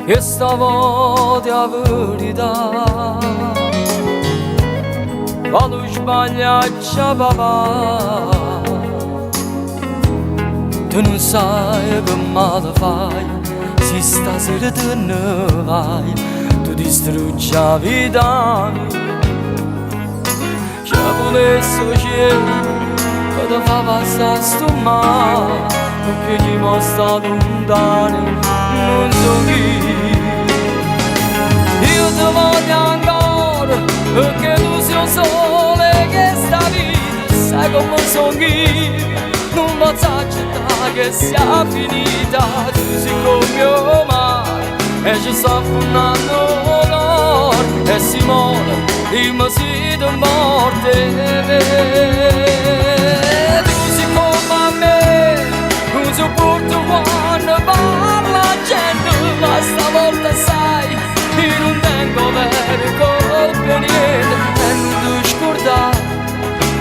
questa volta verità. Quando sbagliacci papà, tu non sai che male fai, se stasera te ne vai, tu distruggi la vita mia. Se volessi cielo che ti fa passare sto male, perché chi mi sta lontano non so chi. Io ti voglio ancora perché tu sei il sole che sta vita, sai come sono io, non posso accettare che sia finita. Tu sei come mio mare e ci sto affondando l'oro e si muore il mio sito morte. Tu sei come me, non sopporto quando parla la gente, ma stavolta sai, io non tengo vero colpa niente e non ti scordare,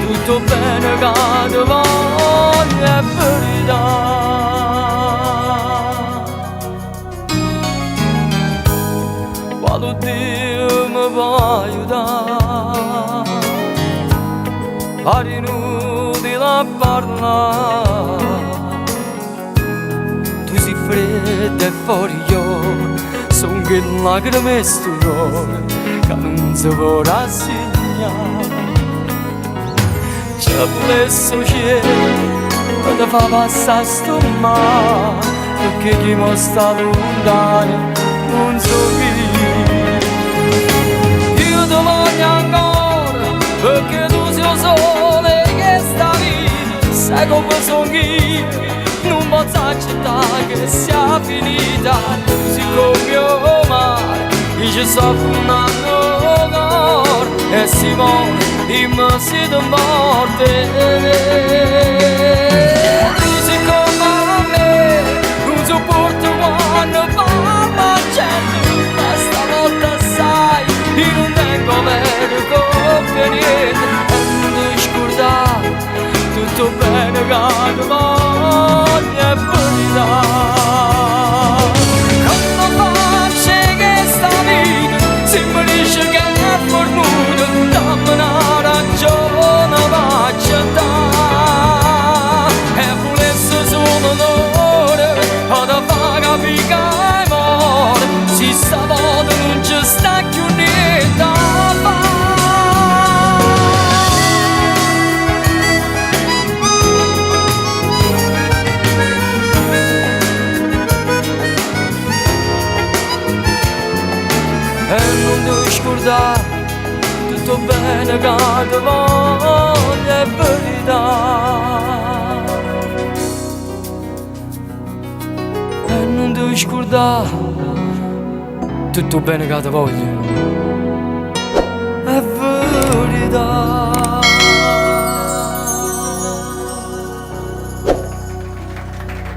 tutto bene che ti voglio è verità. Quando Dio mi può aiutare, pare inutile a parlare, tu sei fredda e fuori io son che lacrime sto cuore che non si può rassegnare. Se volessi cielo che ti fa passare sto male, perché chi mi sta lontano non so chi. Io ti voglio ancora perché tu sei il sole che sta vita, sai come sono io, non posso accettare che sia finita. Tu sei come mio mare, io ci sto affondando l'oro e si muore il mio sito morte. Tu sei come me, non sopporto quando parla la gente, ma stavolta sai, io non tengo vero colpa niente e non ti scordare, tutto bene che ti voglio è verità. Quando faccio che sta vita si mi dice che è formuta, dammi una ragione faccia da e volesse solo l'ore o da fa capire che è amore, si stavolta non ci sta più niente a fare. E non ti scordare, tutto bene che ti voglio è verità. E non ti scordare, tutto bene che ti voglio è verità.